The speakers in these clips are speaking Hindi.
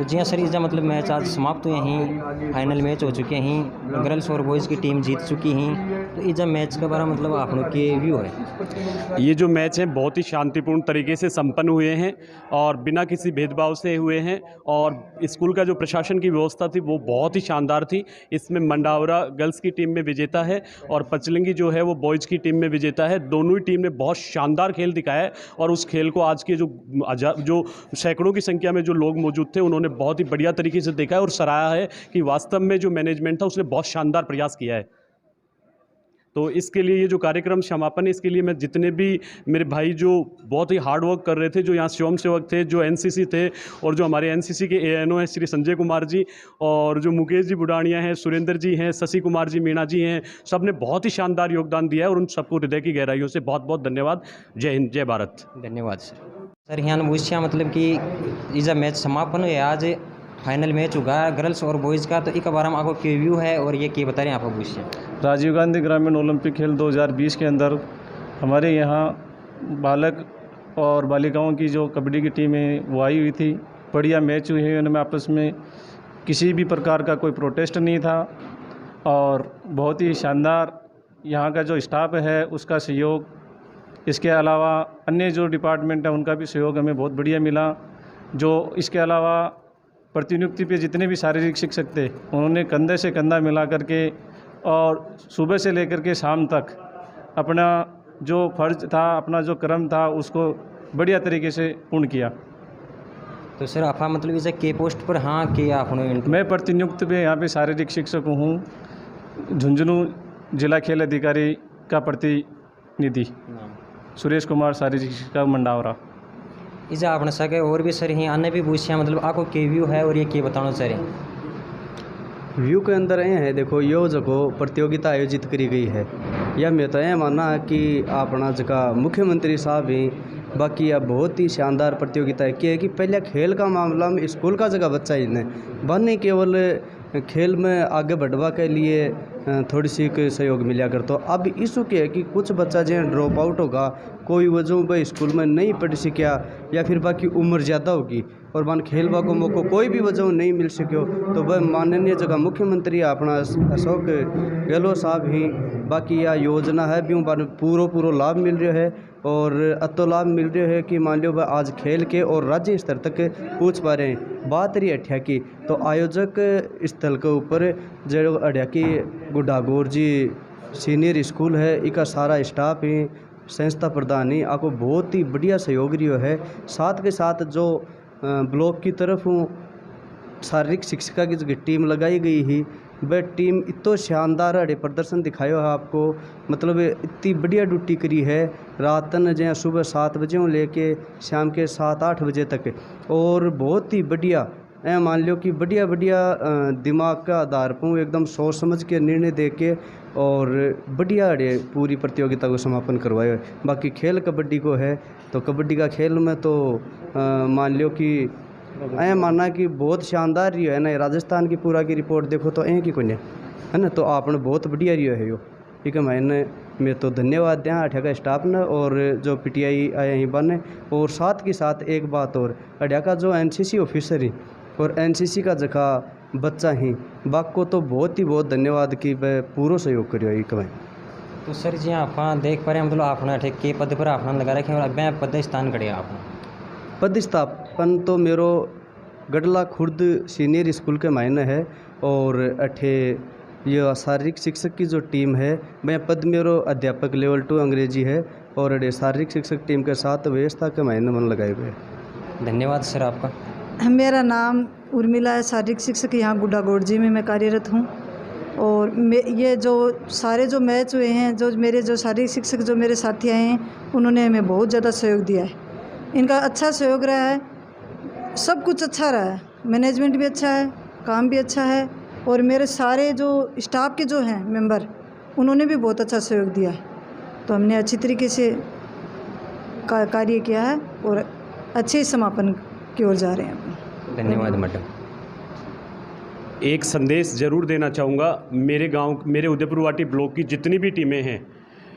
तो जी हाँ सर, इसका मतलब मैच आज समाप्त हुए हैं, फाइनल मैच हो चुके हैं, गर्ल्स और बॉयज़ की टीम जीत चुकी हैं। तो इस मैच का बारे मतलब आपनों के व्यू है? ये जो मैच है बहुत ही शांतिपूर्ण तरीके से संपन्न हुए हैं और बिना किसी भेदभाव से हुए हैं। और स्कूल का जो प्रशासन की व्यवस्था थी वो बहुत ही शानदार थी। इसमें मंडावरा गर्ल्स की टीम में विजेता है और पचलंगी जो है वो बॉयज़ की टीम में विजेता है। दोनों ही टीम ने बहुत शानदार खेल दिखाया है और उस खेल को आज के जो सैकड़ों की संख्या में जो लोग मौजूद थे उन्होंने बहुत ही बढ़िया तरीके से देखा है और सराहा है कि वास्तव में जो मैनेजमेंट था उसने बहुत शानदार प्रयास किया है। तो इसके लिए ये जो कार्यक्रम समापन है, इसके लिए मैं जितने भी मेरे भाई जो बहुत ही हार्ड वर्क कर रहे थे, जो यहाँ स्वयं सेवक थे, जो एनसीसी थे और जो हमारे एनसीसी के एएनओ हैं श्री संजय कुमार जी, और जो मुकेश जी बुढ़ानिया हैं, सुरेंद्र जी हैं, शशि कुमार जी मीणा जी हैं, सब ने बहुत ही शानदार योगदान दिया है और उन सबको हृदय की गहराइयों से बहुत बहुत धन्यवाद। जय हिंद, जय भारत। धन्यवाद सर। सर यहाँ पूछा मतलब कि इस मैच समापन हुए आज, फाइनल मैच होगा गर्ल्स और बॉयज़ का, तो एक बार हम आपको क्या व्यू है और ये क्या बता रहे हैं आपको पूछिए? राजीव गांधी ग्रामीण ओलंपिक खेल 2020 के अंदर हमारे यहाँ बालक और बालिकाओं की जो कबड्डी की टीम है वो आई हुई थी। बढ़िया मैच हुए हैं, उनमें आपस में किसी भी प्रकार का कोई प्रोटेस्ट नहीं था और बहुत ही शानदार यहाँ का जो स्टाफ है उसका सहयोग, इसके अलावा अन्य जो डिपार्टमेंट है उनका भी सहयोग हमें बहुत बढ़िया मिला। जो इसके अलावा प्रतिनियुक्ति पे जितने भी शारीरिक शिक्षक थे उन्होंने कंधे से कंधा मिला करके और सुबह से लेकर के शाम तक अपना जो फर्ज था, अपना जो कर्म था उसको बढ़िया तरीके से पूर्ण किया। तो सर आप मतलब इसे के पोस्ट पर हाँ किया आपने? मैं प्रतिनियुक्त पे यहाँ पे शारीरिक शिक्षक हूँ, झुंझुनू जिला खेल अधिकारी का प्रतिनिधि सुरेश कुमार, शारीरिक शिक्षक मंडावरा। इसे आपने सके और भी सर ही अन्य भी पूछा मतलब आपको के व्यू है और ये क्या बताना चाह रहे हैं? व्यू के अंदर ये है, देखो यो जगह प्रतियोगिता आयोजित करी गई है, यह मैं तो यह मानना है कि अपना जगह मुख्यमंत्री साहब ही बाकी यह बहुत ही शानदार प्रतियोगिता है कि पहले खेल का मामला में स्कूल का जगह बच्चा ही नहीं बन, नहीं केवल खेल में आगे बढ़वा के लिए थोड़ी सी सहयोग मिला कर। तो अब इशू क्या है कि कुछ बच्चा जो ड्रॉप आउट होगा, कोई वजहों पर स्कूल में नहीं पढ़ सकिया या फिर बाकी उम्र ज़्यादा होगी और मान खेलवा को मौका कोई भी वजह नहीं मिल सको, तो वह माननीय जगह मुख्यमंत्री अपना अशोक गहलोत साहब ही बाकी यह योजना है भी पूरा लाभ मिल रहा है और अतो लाभ मिल रहा है कि मान लो वह आज खेल के और राज्य स्तर तक पूछ पा रहे हैं। बात रही अठिया की, तो आयोजक स्थल के ऊपर जो अठिया की गुड्डागोर जी सीनियर स्कूल है, इसका सारा स्टाफ ही, संस्था प्रधान ही आपको बहुत ही बढ़िया सहयोग रही है। साथ के साथ जो ब्लॉक की तरफ शारीरिक शिक्षिका की जो टीम लगाई गई ही, वह टीम इतना शानदार अड़े प्रदर्शन दिखायो है आपको, मतलब इतनी बढ़िया ड्यूटी करी है रातन जहाँ सुबह 7 बजे लेके शाम के 7-8 बजे तक, और बहुत ही बढ़िया मान लो कि बढ़िया दिमाग का आधार पर एकदम सोच समझ के निर्णय दे के और बढ़िया अड़े पूरी प्रतियोगिता को समापन करवाया। बाकी खेल कबड्डी को है, तो कबड्डी का खेल में तो मान लो कि मानना कि बहुत शानदार रही है ना। राजस्थान की पूरा की रिपोर्ट देखो तो की कोई है ना, तो आपने बहुत बढ़िया रही है यो, ठीक है। मैं तो धन्यवाद दें अठिया का स्टाफ ने और जो पीटीआई आए ही बने। और साथ के साथ एक बात और, अठिया का जो एनसीसी ऑफिसर ही और एनसीसी का जगह बच्चा ही बाक को तो बहुत धन्यवाद कि वह पूरा सहयोग करियो कमाई। तो सर जी आप देख पा रहे हैं मतलब आपने ठीक के पद पर आपने लगा रखे और अब पद स्थान करे आपने पद स्थापन तो मेरो गडला खुर्द सीनियर स्कूल के मायने है और अठे ये शारीरिक शिक्षक की जो टीम है, मैं पद मेरो अध्यापक लेवल 2 अंग्रेजी है और अड़े शारीरिक शिक्षक टीम के साथ व्यवस्था के मायने मन लगाए हुए। धन्यवाद सर आपका। मेरा नाम उर्मिला है, शारीरिक शिक्षक यहाँ गुड्डागोड़ जी में मैं कार्यरत हूँ। और ये जो सारे जो मैच हुए हैं, जो मेरे जो शारीरिक शिक्षक जो मेरे साथी आए हैं उन्होंने हमें बहुत ज़्यादा सहयोग दिया है, इनका अच्छा सहयोग रहा है, सब कुछ अच्छा रहा है, मैनेजमेंट भी अच्छा है, काम भी अच्छा है और मेरे सारे जो स्टाफ के जो हैं मेंबर उन्होंने भी बहुत अच्छा सहयोग दिया है। तो हमने अच्छी तरीके से कार्य किया है और अच्छे समापन की ओर जा रहे हैं। धन्यवाद मैडम। एक संदेश ज़रूर देना चाहूँगा, मेरे गांव, मेरे उदयपुर वाटी ब्लॉक की जितनी भी टीमें हैं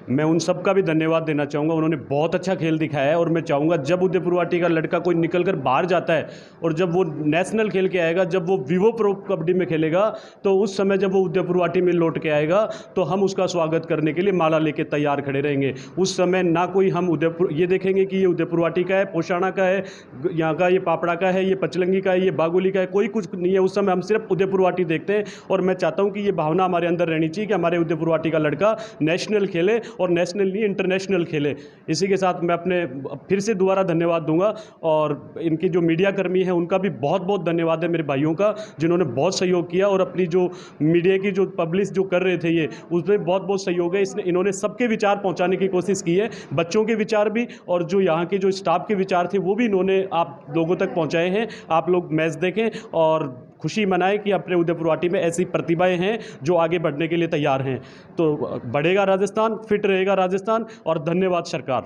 मैं उन सब का भी धन्यवाद देना चाहूँगा। उन्होंने बहुत अच्छा खेल दिखाया है और मैं चाहूँगा जब उदयपुरवाटी का लड़का कोई निकल कर बाहर जाता है और जब वो नेशनल खेल के आएगा, जब वो विवो प्रो कबड्डी में खेलेगा, तो उस समय जब वो उदयपुरवाटी में लौट के आएगा तो हम उसका स्वागत करने के लिए माला लेके तैयार खड़े रहेंगे। उस समय ना कोई हम उदयपुर ये देखेंगे कि ये उदयपुरवाटी का है, पोषाणा का है, यहाँ का ये पापड़ा का है, ये पचलंगी का है, ये बागोली का है, कोई कुछ नहीं है। उस समय हम सिर्फ उदयपुरवाटी देखते हैं और मैं चाहता हूँ कि ये भावना हमारे अंदर रहनी चाहिए कि हमारे उदयपुरवाटी का लड़का नेशनल खेले और नेशनल नहीं इंटरनेशनल खेले। इसी के साथ मैं अपने फिर से दोबारा धन्यवाद दूंगा और इनकी जो मीडिया कर्मी हैं उनका भी बहुत बहुत धन्यवाद है मेरे भाइयों का, जिन्होंने बहुत सहयोग किया और अपनी जो मीडिया की जो पब्लिश जो कर रहे थे ये उसमें बहुत बहुत सहयोग है। इन्होंने सबके विचार पहुँचाने की कोशिश की है, बच्चों के विचार भी और जो यहाँ के जो स्टाफ के विचार थे वो भी इन्होंने आप लोगों तक पहुँचाए हैं। आप लोग मैच देखें और खुशी मनाएं कि अपने उदयपुरवाटी में ऐसी प्रतिभाएं हैं जो आगे बढ़ने के लिए तैयार हैं। तो बढ़ेगा राजस्थान, फिट रहेगा राजस्थान और धन्यवाद सरकार।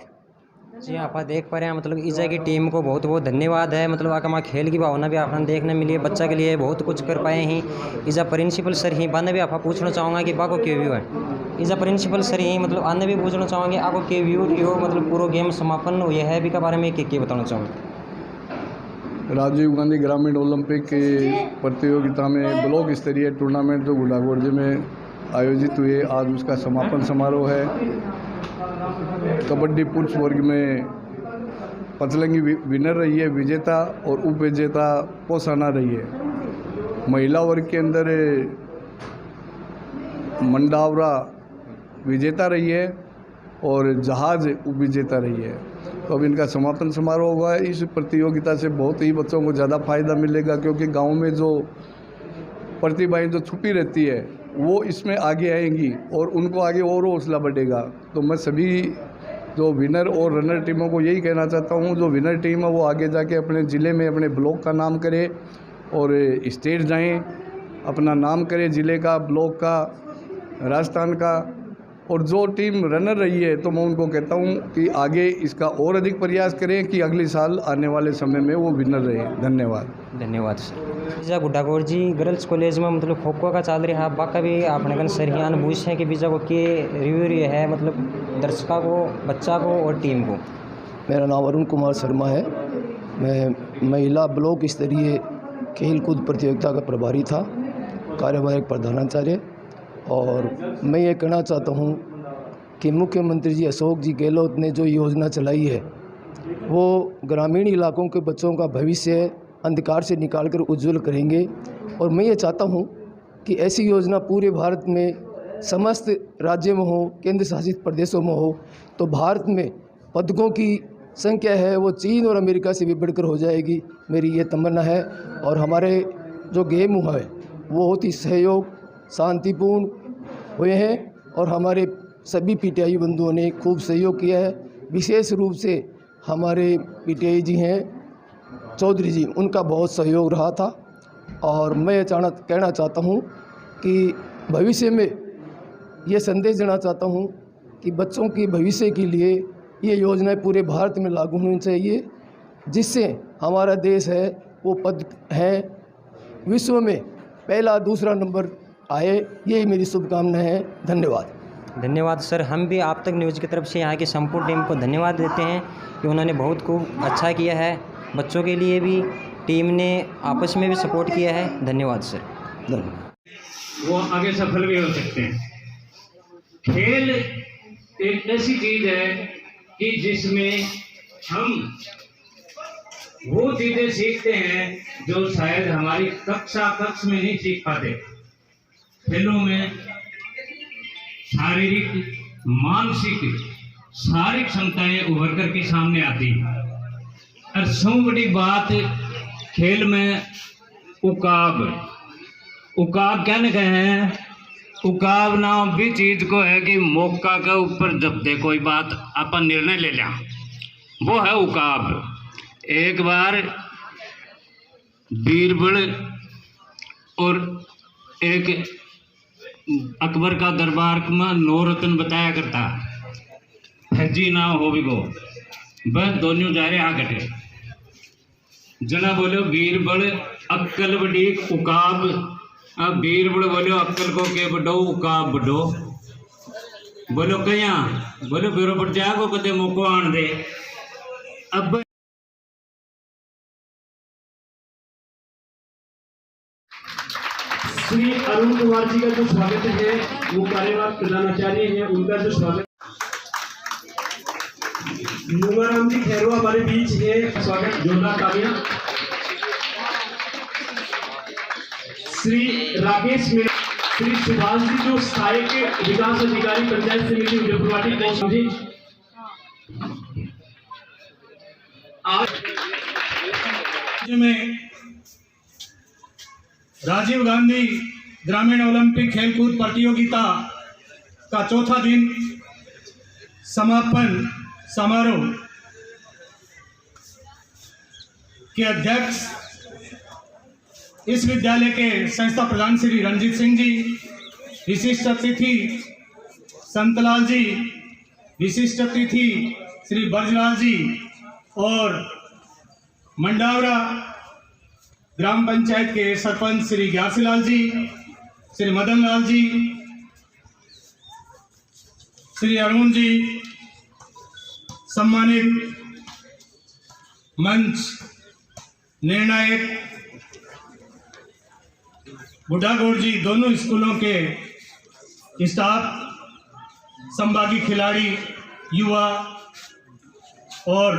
जी आप देख पा रहे हैं मतलब ईजा की टीम को बहुत बहुत धन्यवाद है। मतलब आका खेल की भावना भी आपने देखने मिली है, बच्चा के लिए बहुत कुछ कर पाए हैं। ईजा प्रिंसिपल सर ही बाने भी आप पूछना चाहूँगा कि बाको के व्यू है। ईजा प्रिंसिपल सर ही मतलब आने भी पूछना चाहूँगे आपको के व्यू की हो, मतलब पूरा गेम समापन हुए है भी के बारे में क्या बताना चाहूँगा। राजीव गांधी ग्रामीण ओलंपिक की प्रतियोगिता में ब्लॉक स्तरीय टूर्नामेंट जो गुडागोड़जी में आयोजित हुए, आज उसका समापन समारोह है। कबड्डी पुरुष वर्ग में पचलंगी विनर रही है विजेता और उप विजेता पोषाणा रही है। महिला वर्ग के अंदर मंडावरा विजेता रही है और जहाज उप विजेता रही है। तो अब इनका समापन समारोह हुआ है। इस प्रतियोगिता से बहुत ही बच्चों को ज़्यादा फायदा मिलेगा, क्योंकि गांव में जो प्रतिभाएं जो छुपी रहती है वो इसमें आगे आएंगी और उनको आगे और हौसला बढ़ेगा। तो मैं सभी जो विनर और रनर टीमों को यही कहना चाहता हूँ, जो विनर टीम है वो आगे जाके अपने ज़िले में अपने ब्लॉक का नाम करे और स्टेट जाएं, अपना नाम करे ज़िले का, ब्लॉक का, राजस्थान का। और जो टीम रनर रही है तो मैं उनको कहता हूँ कि आगे इसका और अधिक प्रयास करें कि अगले साल आने वाले समय में वो विनर रहे। धन्यवाद सर। बीजा गुडागोड़जी गर्ल्स कॉलेज में मतलब खो खो का चल रहा है, बाका भी आपने कल सरहियान पूछ है कि बीजा को के रिव्यू है, मतलब दर्शकों को, बच्चा को और टीम को। मेरा नाम अरुण कुमार शर्मा है। मैं महिला ब्लॉक स्तरीय खेल कूद प्रतियोगिता का प्रभारी था, कार्यवाहक प्रधानाचार्य। और मैं ये कहना चाहता हूँ कि मुख्यमंत्री जी अशोक जी गहलोत ने जो योजना चलाई है वो ग्रामीण इलाकों के बच्चों का भविष्य अंधकार से निकालकर उज्जवल करेंगे। और मैं ये चाहता हूँ कि ऐसी योजना पूरे भारत में समस्त राज्यों में हो, केंद्र शासित प्रदेशों में हो, तो भारत में पदकों की संख्या है वो चीन और अमेरिका से भी बढ़कर हो जाएगी। मेरी ये तमन्ना है। और हमारे जो गेम हुआ है वो बहुत ही सहयोग शांतिपूर्ण हुए हैं और हमारे सभी पीटीआई बंधुओं ने खूब सहयोग किया है। विशेष रूप से हमारे पीटीआई जी हैं चौधरी जी, उनका बहुत सहयोग रहा था। और मैं कहना चाहता हूँ कि भविष्य में ये संदेश देना चाहता हूँ कि बच्चों के भविष्य के लिए ये योजनाएं पूरे भारत में लागू होनी चाहिए, जिससे हमारा देश है वो पद है विश्व में पहला दूसरा नंबर आए। यही मेरी शुभकामना है। धन्यवाद सर। हम भी आप तक न्यूज़ की तरफ से यहाँ की संपूर्ण टीम को धन्यवाद देते हैं कि उन्होंने बहुत खूब अच्छा किया है, बच्चों के लिए भी, टीम ने आपस में भी सपोर्ट किया है। धन्यवाद सर। वो आगे सफल भी हो सकते हैं। खेल एक ऐसी चीज़ है कि जिसमें हम वो चीज़ें सीखते हैं जो शायद हमारी कक्ष में नहीं सीख पाते। खेलों में शारीरिक, मानसिक सारी क्षमताएं उभर कर के सामने आती हैं। और सबसे बड़ी बात खेल में उकाब कहने गए हैं। उकाब नाम भी चीज को है कि मौका के ऊपर जब दे कोई बात अपन निर्णय ले लिया, वो है उकाब। एक बार बीरबल और एक अकबर का दरबार में 9 रत्न बताया करता, फजी ना हो भी गो, बस दोनों जा रहे आगटे। जना बोलो बीरबल अक्कल बड़ी उकाब, अब बीरबल बोलो अक्कल को के बडो उकाब बडो। बोलो कया बोलो बेरो पर जागो कदे मौको आन दे अब श्री अरुण कुमार जी का जो स्वागत है वो कार्यवाहक प्रधानाचार्य हैं, उनका जो स्वागत। मुगाराम जी खैरो हमारे बीच है, स्वागत जोरदार तालियां। श्री राकेश मीणा, श्री सुभाष जी जो सहायक विकास अधिकारी पंचायत समिति उदयपुरवाटी पोस्ट जी। आज में राजीव गांधी ग्रामीण ओलंपिक खेलकूद प्रतियोगिता का चौथा दिन समापन समारोह के अध्यक्ष इस विद्यालय के संस्था प्रधान श्री रंजीत सिंह जी, विशिष्ट अतिथि संतलाल जी, विशिष्ट अतिथि श्री बरजलाल जी और मंडावरा ग्राम पंचायत के सरपंच श्री ग्यासीलाल जी, श्री मदन लाल जी, श्री अरुण जी, सम्मानित मंच निर्णायक बुढ़ागौड़ जी, दोनों स्कूलों के स्टाफ, संभागी खिलाड़ी, युवा और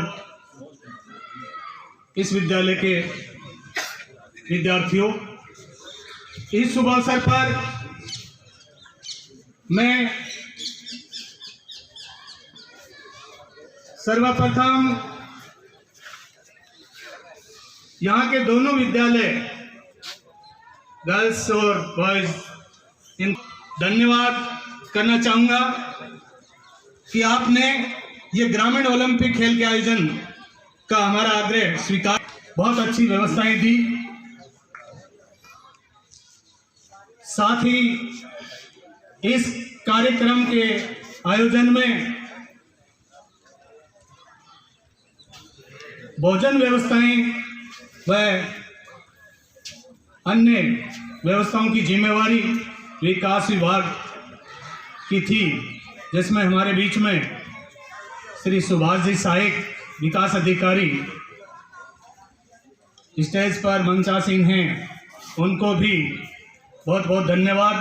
इस विद्यालय के विद्यार्थियों, इस शुभ अवसर पर मैं सर्वप्रथम यहाँ के दोनों विद्यालय गर्ल्स और बॉयज इन धन्यवाद करना चाहूँगा कि आपने ये ग्रामीण ओलंपिक खेल के आयोजन का हमारा आग्रह स्वीकार, बहुत अच्छी व्यवस्थाएं दी। साथ ही इस कार्यक्रम के आयोजन में भोजन व्यवस्थाएं व अन्य व्यवस्थाओं की जिम्मेवारी विकास विभाग की थी, जिसमें हमारे बीच में श्री सुभाष जी सहायक विकास अधिकारी स्टेज पर मंचासीन हैं, उनको भी बहुत बहुत धन्यवाद।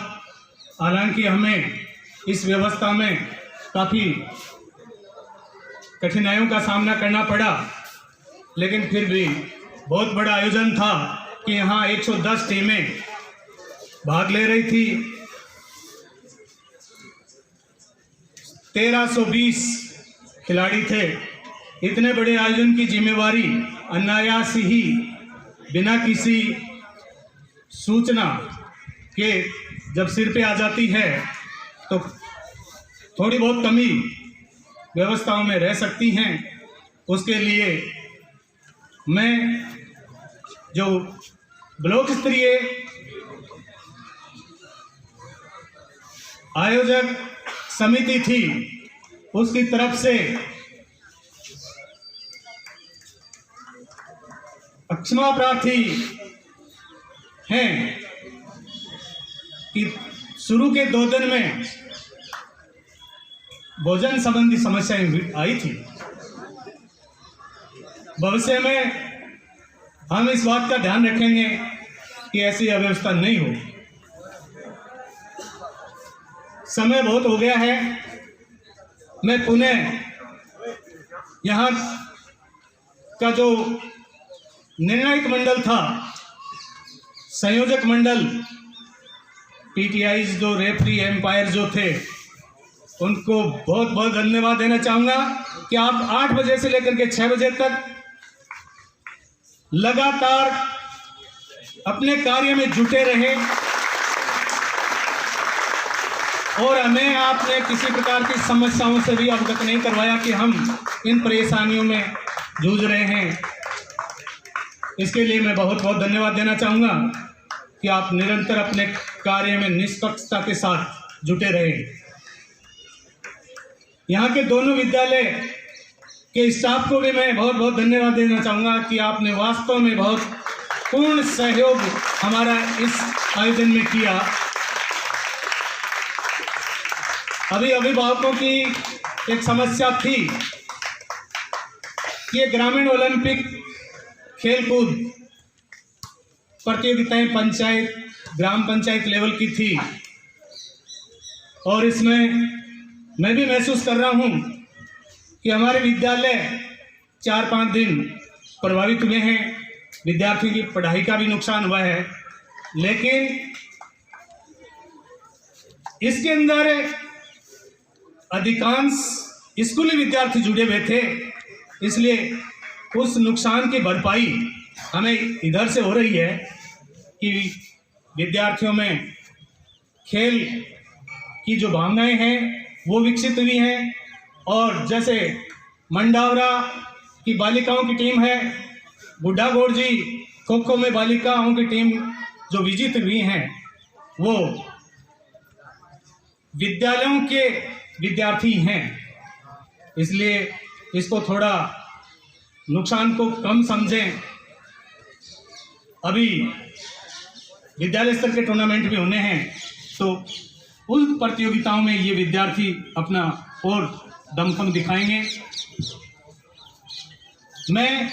हालांकि हमें इस व्यवस्था में काफ़ी कठिनाइयों का सामना करना पड़ा, लेकिन फिर भी बहुत बड़ा आयोजन था कि यहाँ 110 टीमें भाग ले रही थी। 1320 खिलाड़ी थे। इतने बड़े आयोजन की जिम्मेवारी अनायास ही बिना किसी सूचना के जब सिर पे आ जाती है तो थोड़ी बहुत कमी व्यवस्थाओं में रह सकती हैं। उसके लिए मैं जो ब्लॉक स्तरीय आयोजक समिति थी उसकी तरफ से क्षमा प्रार्थी हैं कि शुरू के 2 दिन में भोजन संबंधी समस्याएं आई थी। भविष्य में हम इस बात का ध्यान रखेंगे कि ऐसी अव्यवस्था नहीं हो। समय बहुत हो गया है। मैं पुनः यहाँ का जो निर्णायक मंडल था, संयोजक मंडल, पीटीआईज जो रेफरी एम्पायर जो थे, उनको बहुत बहुत धन्यवाद देना चाहूँगा कि आप 8 बजे से लेकर के 6 बजे तक लगातार अपने कार्य में जुटे रहे और हमें आपने किसी प्रकार की समस्याओं से भी अवगत नहीं करवाया कि हम इन परेशानियों में जूझ रहे हैं। इसके लिए मैं बहुत बहुत धन्यवाद देना चाहूँगा कि आप निरंतर अपने कार्य में निष्पक्षता के साथ जुटे रहे। यहाँ के दोनों विद्यालय के स्टाफ को भी मैं बहुत बहुत धन्यवाद देना चाहूँगा कि आपने वास्तव में बहुत पूर्ण सहयोग हमारा इस आयोजन में किया। अभी अभिभावकों की एक समस्या थी कि ये ग्रामीण ओलंपिक खेलकूद प्रतियोगिताएं पंचायत ग्राम पंचायत लेवल की थी और इसमें मैं भी महसूस कर रहा हूं कि हमारे विद्यालय 4-5 दिन प्रभावित हुए हैं, विद्यार्थियों की पढ़ाई का भी नुकसान हुआ है, लेकिन इसके अंदर अधिकांश स्कूली विद्यार्थी जुड़े हुए थे, इसलिए उस नुकसान की भरपाई हमें इधर से हो रही है कि विद्यार्थियों में खेल की जो भावनाएं हैं वो विकसित हुई हैं। और जैसे मंडावरा की बालिकाओं की टीम है, बुढ़ागोड़ जी खो खो में बालिकाओं की टीम जो विजित हुई हैं वो विद्यालयों के विद्यार्थी हैं, इसलिए इसको थोड़ा नुकसान को कम समझें। अभी विद्यालय स्तर के टूर्नामेंट भी होने हैं, तो उन प्रतियोगिताओं में ये विद्यार्थी अपना और दमखम दिखाएंगे। मैं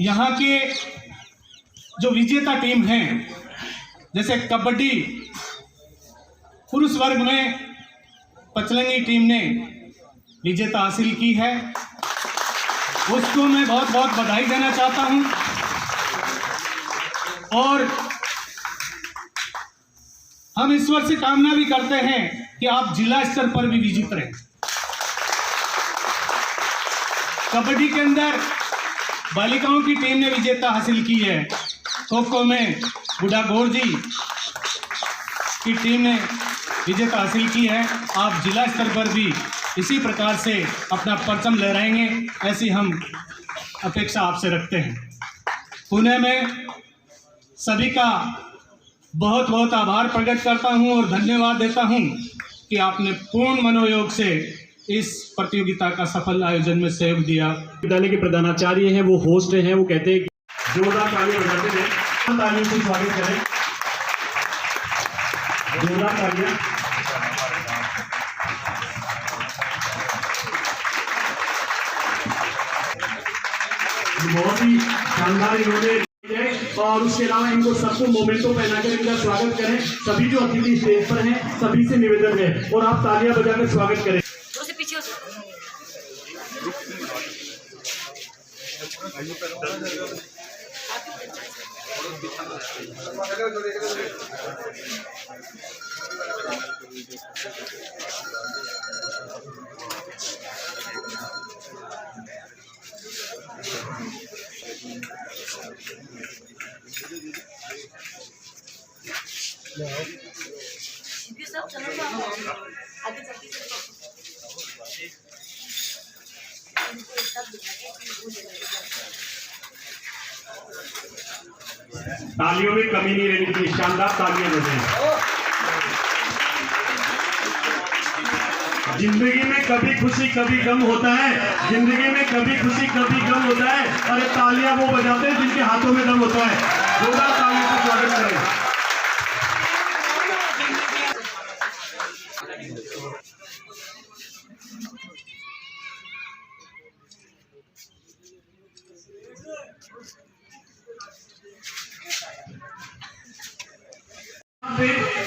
यहाँ के जो विजेता टीम हैं, जैसे कबड्डी पुरुष वर्ग में पचलंगी टीम ने विजेता हासिल की है, उसको मैं बहुत बहुत बधाई देना चाहता हूं। और हम ईश्वर से कामना भी करते हैं कि आप जिला स्तर पर भी विजित रहें। कबड्डी के अंदर बालिकाओं की टीम ने विजेता हासिल की है, खो खो में बुढ़ागोड़ जी की टीम ने विजेता हासिल की है। आप जिला स्तर पर भी इसी प्रकार से अपना परचम लहराएंगे, ऐसी हम अपेक्षा आपसे रखते हैं। पुणे में सभी का बहुत बहुत आभार प्रकट करता हूं और धन्यवाद देता हूं कि आपने पूर्ण मनोयोग से इस प्रतियोगिता का सफल आयोजन में सहयोग दिया। विद्यालय के प्रधानाचार्य हैं, वो होस्ट हैं, वो कहते हैं कि जोरदार तालियां बजाते हैं, तालियों से स्वागत करें, जोरदार तालियां। बहुत ही शानदार इन्होंने और उसके अलावा इनको सबको मोमेंटो पहनाकर इनका स्वागत करें। सभी जो अतिथि स्टेज पर हैं सभी से निवेदन है और आप तालियां बजाकर स्वागत करें। तालियों में कमी नहीं रहनी चाहिए, शानदार तालियां बजें। जिंदगी में कभी खुशी कभी गम होता है, जिंदगी में कभी खुशी कभी गम होता है, और ये तालियां वो बजाते हैं जिनके हाथों में दम होता है। जोरदार तालियों से स्वागत करें।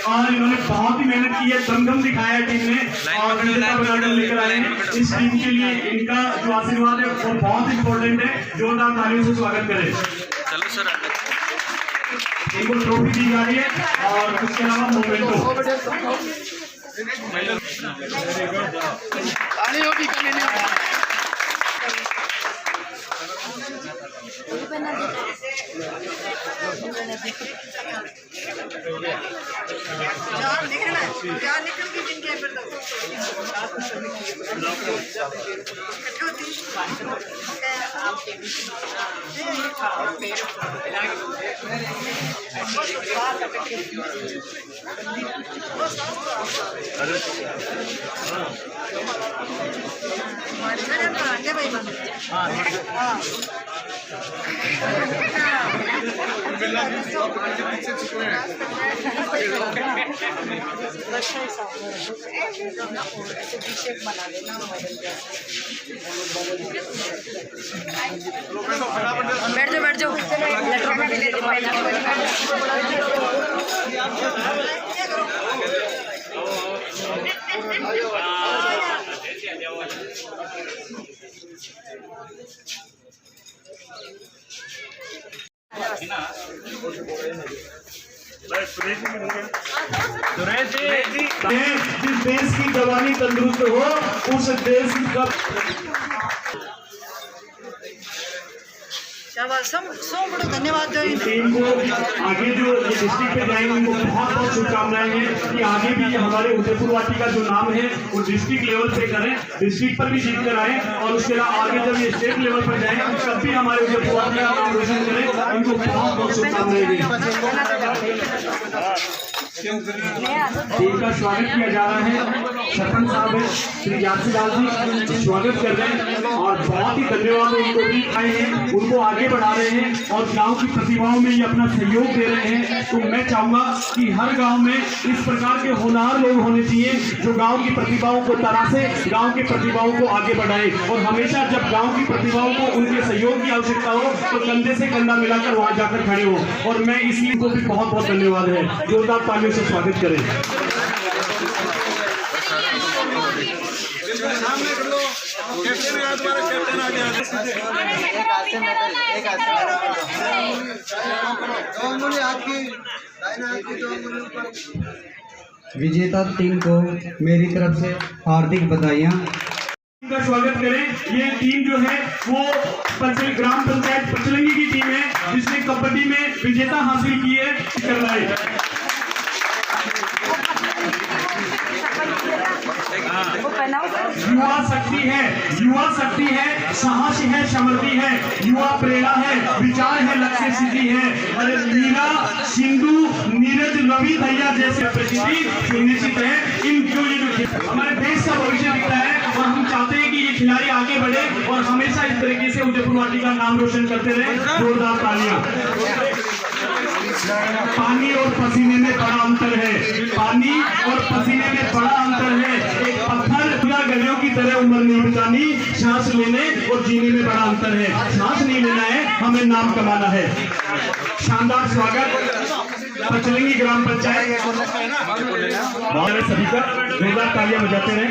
और इन्होंने बहुत ही मेहनत की है, दमदम दिखाया है टीम ने और लेकर आए हैं। इस टीम के लिए इनका जो आशीर्वाद है वो बहुत इंपॉर्टेंट है। जोरदार तालियों से स्वागत करें। चलो सर, इनको ट्रॉफी दी जा रही है और उसके अलावा मोमेंटो। तालियों की कमी नहीं है। हाँ बैठ जाओ जिस देश की जवानी तंदुरुस्त हो उस देश का बड़ो धन्यवाद टीम को आगे जो डिस्ट्रिक्ट पे जाएंगे उनको बहुत बहुत शुभकामनाएं हैं कि आगे भी हमारे उदयपुर वाटी का जो नाम है वो डिस्ट्रिक्ट लेवल पे करें, डिस्ट्रिक्ट पर भी जीत कर आए और उसके अलावा आगे जब ये स्टेट लेवल पर जाएं तब भी हमारे उदयपुर वाटी का नाम रोशन करें। इनको बहुत बहुत शुभकामनाएं। टीम का स्वागत किया जा रहा है, सरपंच साहब है श्री यासी लाल जी स्वागत कर रहे हैं और बहुत ही धन्यवाद उनको भी आए हैं, उनको आगे बढ़ा रहे हैं और गांव की प्रतिभाओं में ये अपना सहयोग दे रहे हैं। तो मैं चाहूंगा कि हर गांव में इस प्रकार के होनहार लोग होने चाहिए जो गांव की प्रतिभाओं को तरासे, गांव की प्रतिभाओं को आगे बढ़ाए और हमेशा जब गांव की प्रतिभाओं को उनके सहयोग की आवश्यकता हो तो कंधे से कंधा मिलाकर वहां जाकर खड़े हो। और मैं इसलिए को भी बहुत बहुत धन्यवाद है, जोरदार तालियों से स्वागत करें। विजेता टीम को मेरी तरफ से हार्दिक बधाइयाँ। का स्वागत करें। ये टीम जो है वो ग्राम पंचायत पचलंगी की टीम है जिसने कबड्डी में विजेता हासिल की है। कर रहा है युवा शक्ति है, साहस है, समृद्धि है, युवा प्रेरणा है, विचार है, लक्ष्य सिद्धि है। अरे मीरा, सिंधु, नीरज, रवि भैया जैसे प्रसिद्धि सुनिश्चित है। इन जो ये हमारे देश का भविष्य दिखता है और हम चाहते हैं कि ये खिलाड़ी आगे बढ़े और हमेशा इस तरीके से उदयपुर वाटी का नाम रोशन करते रहे। जोरदार तालियां। पानी और पसीने में बड़ा अंतर है, पानी और पसीने में बड़ा अंतर है। एक पत्थर पूरा गलियों की तरह उम्र नहीं बितानी, सांस लेने और जीने में बड़ा अंतर है। सांस नहीं लेना है, हमें नाम कमाना है। शानदार स्वागत पचलंगी ग्राम पंचायत सभी का जोरदार तालियां बजाते रहे।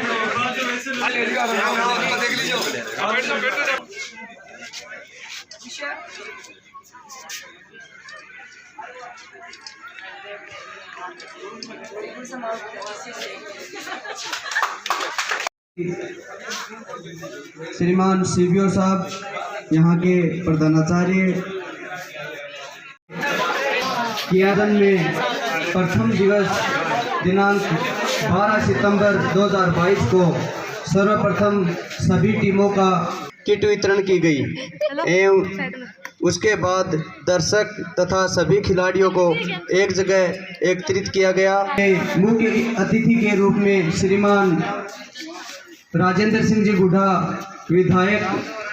श्रीमान सीबीओ साहब, यहाँ के प्रधानाचार्य, कियादन में प्रथम दिवस दिनांक 12 सितंबर 2022 को सर्वप्रथम सभी टीमों का किट वितरण की गई एवं उसके बाद दर्शक तथा सभी खिलाड़ियों को एक जगह एकत्रित किया गया। मुख्य अतिथि के रूप में श्रीमान राजेंद्र सिंह जी गुढ़ा, विधायक,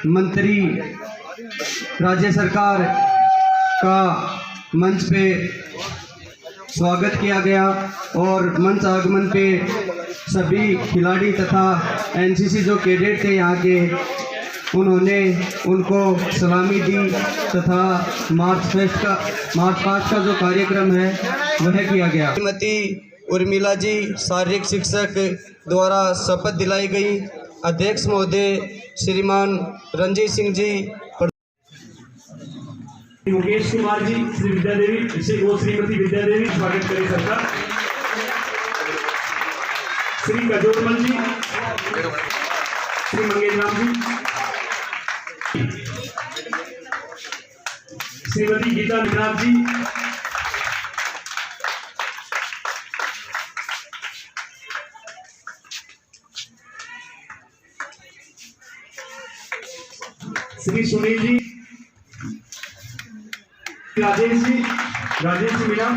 मंत्री, राज्य सरकार का मंच पे स्वागत किया गया और मंच आगमन पे सभी खिलाड़ी तथा एनसीसी जो कैडेट थे यहाँ के, उन्होंने उनको सलामी दी तथा मार्च पास्ट का जो कार्यक्रम है वह किया गया। श्रीमती उर्मिला जी शारीरिक शिक्षक द्वारा शपथ दिलाई गई। अध्यक्ष महोदय श्रीमान रंजीत सिंह जी, योगेश कुमार जी, श्री विद्या देवी, श्रीमती विद्या देवी स्वागत करें सबका। श्री गजोतमल जी, श्री मंगेश राम जी, श्रीमती गीता निगराज जी, श्री सुनील जी, राजेश जी मीना,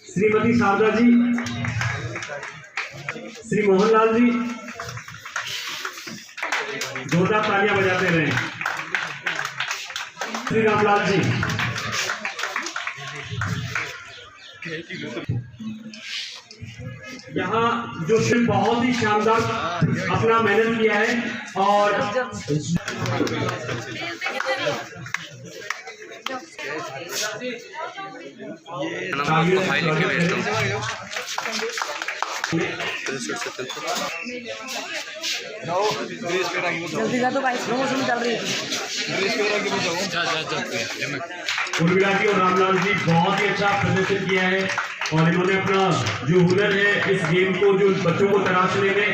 श्रीमती शारदा जी, श्री मोहनलाल जी, जोरदार तालियां बजाते रहें। श्री रामलाल जी, यहाँ जो शिव बहुत ही शानदार अपना मेहनत किया है और जल्दी जा तो भाई स्लो मोशन में चल रही है। उर्मिला जी और रामलाल जी बहुत ही अच्छा प्रदर्शन किया है और इन्होंने अपना जो हुनर है इस गेम को जो बच्चों को तराशने में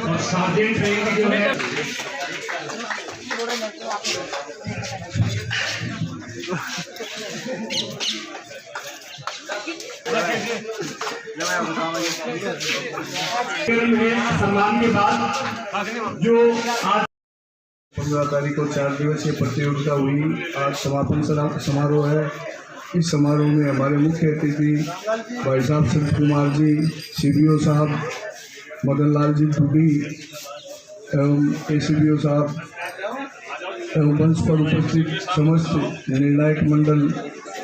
और सार्जेंट ट्रेनिंग जो है सम्मान के बाद जो आज 15 तारीख को 4 दिवसीय प्रतियोगिता हुई, आज समापन समारोह है। इस समारोह में हमारे मुख्य अतिथि भाई साहब संत कुमार जी, CBO साहब मदन लाल जी टूडी एवं ACBO साहब एवं मंच पर उपस्थित समस्त निर्णायक मंडल,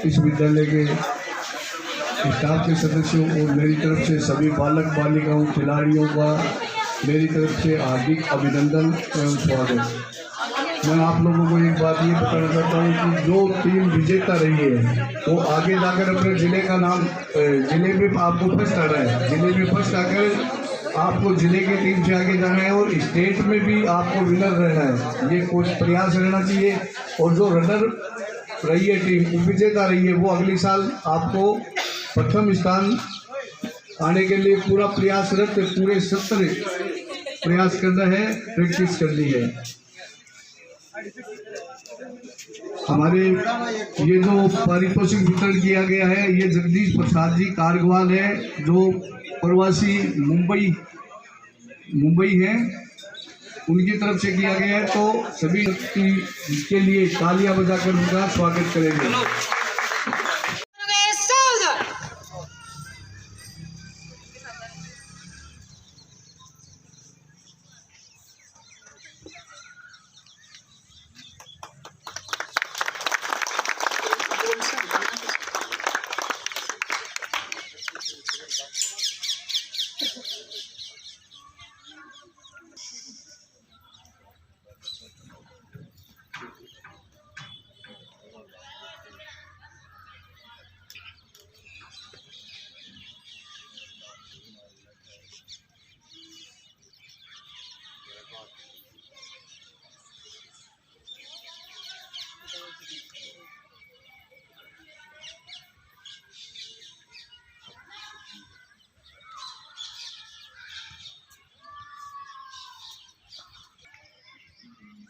इस विद्यालय के स्टाफ के सदस्यों और मेरी तरफ से सभी बालक बालिकाओं खिलाड़ियों का मेरी तरफ से हार्दिक अभिनंदन एवं स्वागत। मैं आप लोगों को एक बात ये बताना चाहता हूँ कि जो टीम विजेता रही है वो आगे जाकर अपने ज़िले का नाम, ज़िले में आपको फर्स्ट आना है, ज़िले में फर्स्ट आकर आपको ज़िले की टीम से आगे जाना है और स्टेट में भी आपको विनर रहना है। ये कुछ प्रयास रहना चाहिए और जो रनर रही है टीम, विजेता रही है, वो अगले साल आपको प्रथम स्थान आने के लिए पूरा प्रयासरत, पूरे सत्र प्रयास करना है, प्रैक्टिस करनी है। हमारे ये जो पारितोषिक वितरण किया गया है, ये जगदीश प्रसाद जी कारगवाल है जो प्रवासी मुंबई हैं, उनकी तरफ से किया गया है। तो सभी के लिए तालियां बजाकर उनका स्वागत करेंगे।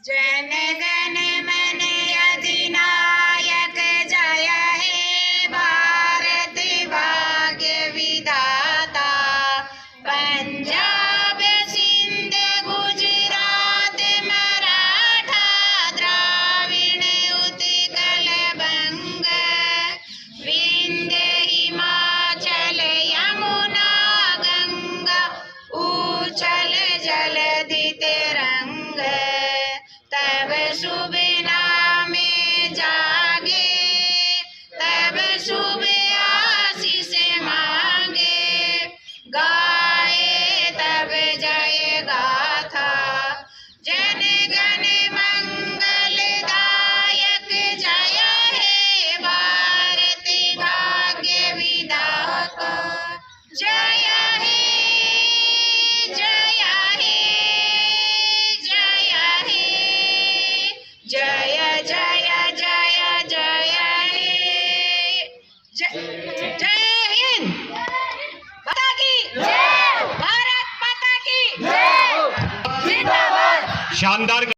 जन गण मन अधिनायक जय हे भारत भाग्य विधाता। पंजाब सिंध गुजरात मराठा द्राविड़ उत्कल बंग विंध्य हिमाचल यमुना गंगा उछल जलधि तिरंग। तब शुभ नाम जागे, तब शुभ आशीष मांगे, गाए तब जय गाथा। जन गण मंगलदायक जय हे भारत भाग्य विधाता। जय हे, जय हे, जय हे, जय जय जय जय हे। जय हिंद माता की जय, भारत माता की जय, जिंदाबाद। शानदार